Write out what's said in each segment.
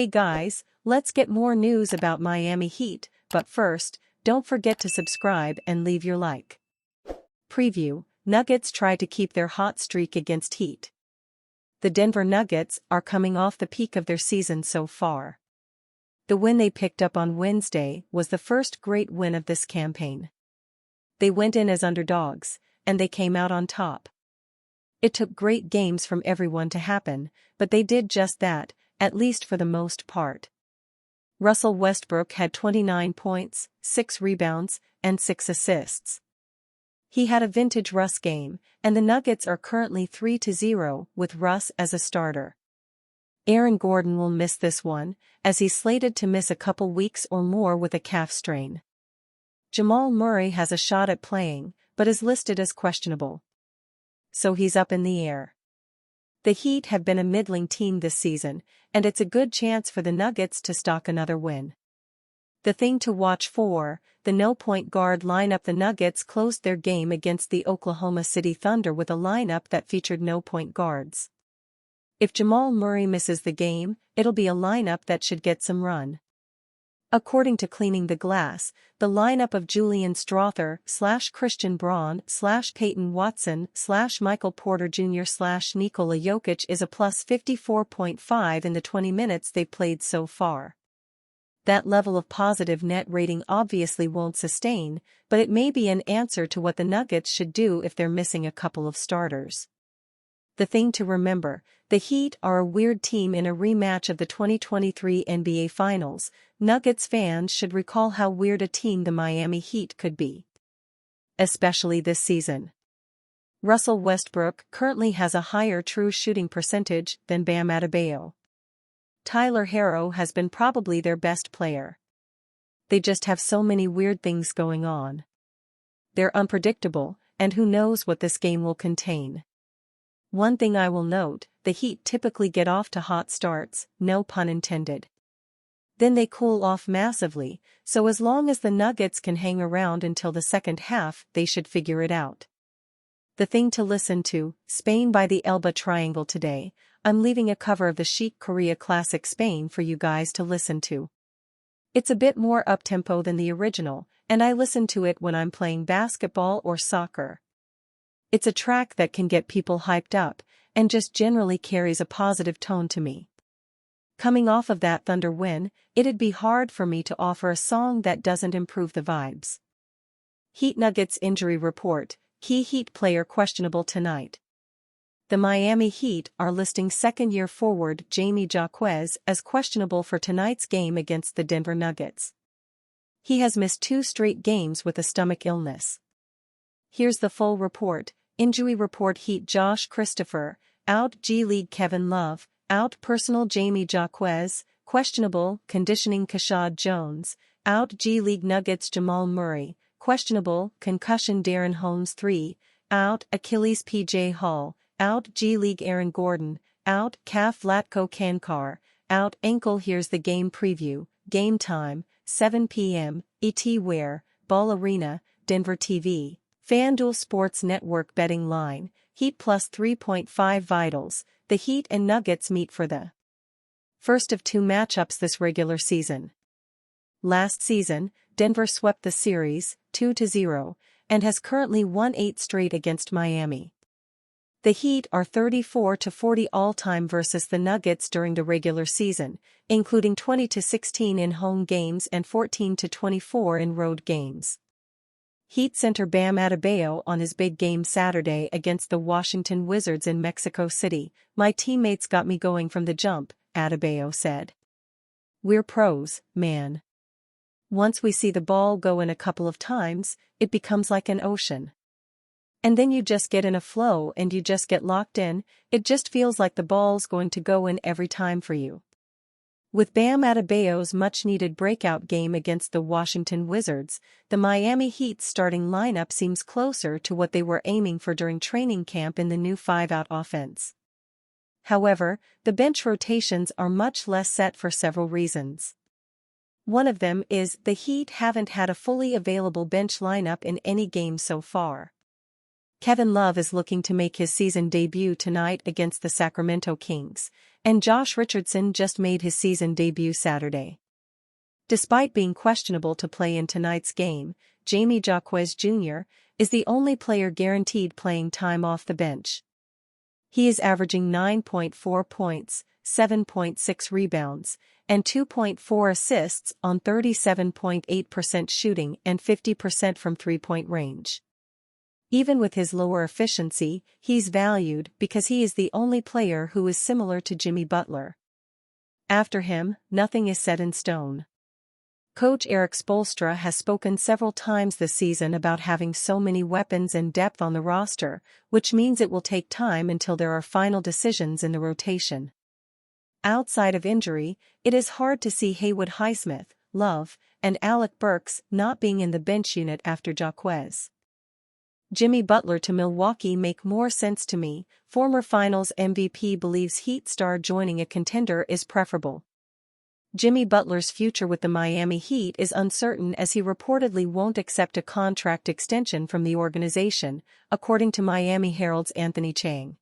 Hey guys, let's get more news about Miami Heat, but first, don't forget to subscribe and leave your like. Preview: Nuggets try to keep their hot streak against Heat. The Denver Nuggets are coming off the peak of their season so far. The win they picked up on Wednesday was the first great win of this campaign. They went in as underdogs, and they came out on top. It took great games from everyone to happen, but they did just that, at least for the most part. Russell Westbrook had 29 points, 6 rebounds, and 6 assists. He had a vintage Russ game, and the Nuggets are currently 3-0 with Russ as a starter. Aaron Gordon will miss this one, as he's slated to miss a couple weeks or more with a calf strain. Jamal Murray has a shot at playing, but is listed as questionable. So he's up in the air. The Heat have been a middling team this season, and it's a good chance for the Nuggets to stock another win. The thing to watch for: the no-point guard lineup. The Nuggets closed their game against the Oklahoma City Thunder with a lineup that featured no-point guards. If Jamal Murray misses the game, it'll be a lineup that should get some run. According to Cleaning the Glass, the lineup of Julian Strawther / Christian Braun / Peyton Watson / Michael Porter Jr. / Nikola Jokic is a plus 54.5 in the 20 minutes they've played so far. That level of positive net rating obviously won't sustain, but it may be an answer to what the Nuggets should do if they're missing a couple of starters. The thing to remember: the Heat are a weird team in a rematch of the 2023 NBA Finals. Nuggets fans should recall how weird a team the Miami Heat could be. Especially this season. Russell Westbrook currently has a higher true shooting percentage than Bam Adebayo. Tyler Herro has been probably their best player. They just have so many weird things going on. They're unpredictable, and who knows what this game will contain. One thing I will note: the Heat typically get off to hot starts, no pun intended. Then they cool off massively, so as long as the Nuggets can hang around until the second half, they should figure it out. The thing to listen to: Spain by the Elba Triangle today. I'm leaving a cover of the Chic Korea classic Spain for you guys to listen to. It's a bit more up-tempo than the original, and I listen to it when I'm playing basketball or soccer. It's a track that can get people hyped up, and just generally carries a positive tone to me. Coming off of that Thunder win, it'd be hard for me to offer a song that doesn't improve the vibes. Heat Nuggets injury report: key Heat player questionable tonight. The Miami Heat are listing second-year forward Jamie Jaquez as questionable for tonight's game against the Denver Nuggets. He has missed 2 straight games with a stomach illness. Here's the full report. Injury report: Heat Josh Christopher, out. G League Kevin Love, out. Personal Jamie Jaquez, questionable. Conditioning Kashad Jones, out. G League Nuggets Jamal Murray, questionable. Concussion Darren Holmes 3, out. Achilles PJ Hall, out. G League Aaron Gordon, out. Calf Vlatko Kankar, out. Ankle. Here's the game preview. Game time: 7 p.m., ET. Where? Ball Arena, Denver TV. FanDuel Sports Network betting line: Heat plus 3.5 vitals. The Heat and Nuggets meet for the first of 2 matchups this regular season. Last season, Denver swept the series, 2-0, and has currently won 8 straight against Miami. The Heat are 34-40 all-time versus the Nuggets during the regular season, including 20-16 in home games and 14-24 in road games. Heat center Bam Adebayo on his big game Saturday against the Washington Wizards in Mexico City. My teammates got me going from the jump, Adebayo said. We're pros, man. Once we see the ball go in a couple of times, it becomes like an ocean. And then you just get in a flow and you just get locked in. It just feels like the ball's going to go in every time for you. With Bam Adebayo's much-needed breakout game against the Washington Wizards, the Miami Heat's starting lineup seems closer to what they were aiming for during training camp in the new 5-out offense. However, the bench rotations are much less set for several reasons. One of them is the Heat haven't had a fully available bench lineup in any game so far. Kevin Love is looking to make his season debut tonight against the Sacramento Kings, and Josh Richardson just made his season debut Saturday. Despite being questionable to play in tonight's game, Jamie Jaquez Jr. is the only player guaranteed playing time off the bench. He is averaging 9.4 points, 7.6 rebounds, and 2.4 assists on 37.8% shooting and 50% from three-point range. Even with his lower efficiency, he's valued because he is the only player who is similar to Jimmy Butler. After him, nothing is set in stone. Coach Erik Spoelstra has spoken several times this season about having so many weapons and depth on the roster, which means it will take time until there are final decisions in the rotation. Outside of injury, it is hard to see Haywood Highsmith, Love, and Alec Burks not being in the bench unit after Jaquez. Jimmy Butler to Milwaukee make more sense to me. Former Finals MVP believes Heat star joining a contender is preferable. Jimmy Butler's future with the Miami Heat is uncertain as he reportedly won't accept a contract extension from the organization, according to Miami Herald's Anthony Chang.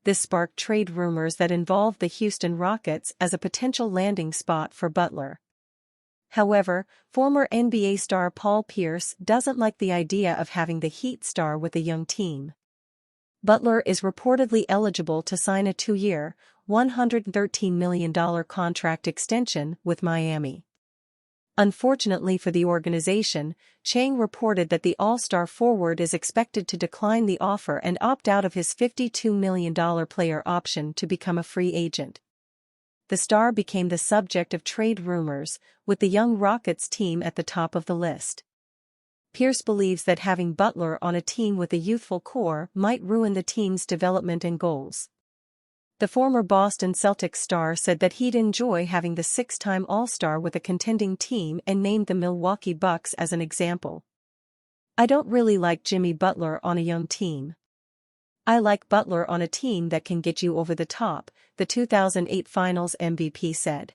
This sparked trade rumors that involve the Houston Rockets as a potential landing spot for Butler. However, former NBA star Paul Pierce doesn't like the idea of having the Heat star with a young team. Butler is reportedly eligible to sign a 2-year, $113 million contract extension with Miami. Unfortunately for the organization, Chang reported that the All-Star forward is expected to decline the offer and opt out of his $52 million player option to become a free agent. The star became the subject of trade rumors, with the young Rockets team at the top of the list. Pierce believes that having Butler on a team with a youthful core might ruin the team's development and goals. The former Boston Celtics star said that he'd enjoy having the 6-time All-Star with a contending team and named the Milwaukee Bucks as an example. "I don't really like Jimmy Butler on a young team. I like Butler on a team that can get you over the top," the 2008 Finals MVP said.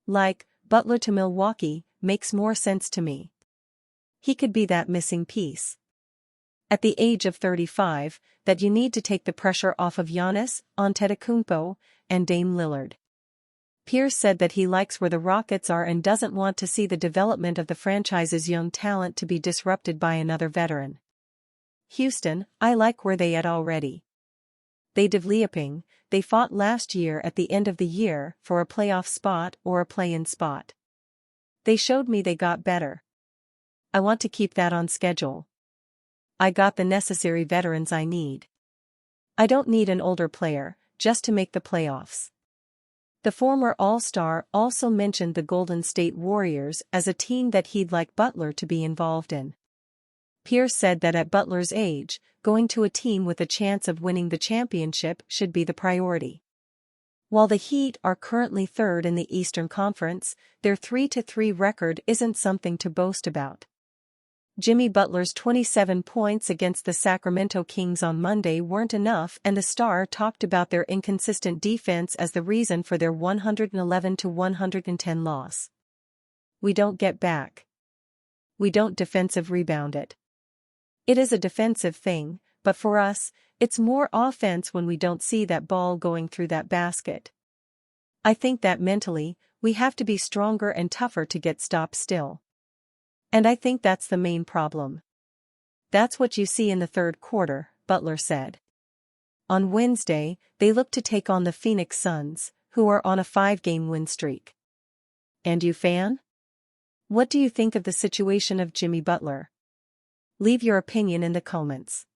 "Like, Butler to Milwaukee makes more sense to me. He could be that missing piece at the age of 35, that you need to take the pressure off of Giannis, Antetokounmpo, and Dame Lillard." Pierce said that he likes where the Rockets are and doesn't want to see the development of the franchise's young talent to be disrupted by another veteran. "Houston, I like where they at already. They developing, they fought last year at the end of the year for a playoff spot or a play-in spot. They showed me they got better. I want to keep that on schedule. I got the necessary veterans I need. I don't need an older player, just to make the playoffs." The former All-Star also mentioned the Golden State Warriors as a team that he'd like Butler to be involved in. Pierce said that at Butler's age, going to a team with a chance of winning the championship should be the priority. While the Heat are currently third in the Eastern Conference, their 3-3 record isn't something to boast about. Jimmy Butler's 27 points against the Sacramento Kings on Monday weren't enough, and the star talked about their inconsistent defense as the reason for their 111-110 loss. "We don't get back. We don't defensive rebound it. It is a defensive thing, but for us, it's more offense when we don't see that ball going through that basket. I think that mentally, we have to be stronger and tougher to get stopped still. And I think that's the main problem. That's what you see in the third quarter," Butler said. On Wednesday, they look to take on the Phoenix Suns, who are on a 5-game win streak. And you, fan? What do you think of the situation of Jimmy Butler? Leave your opinion in the comments.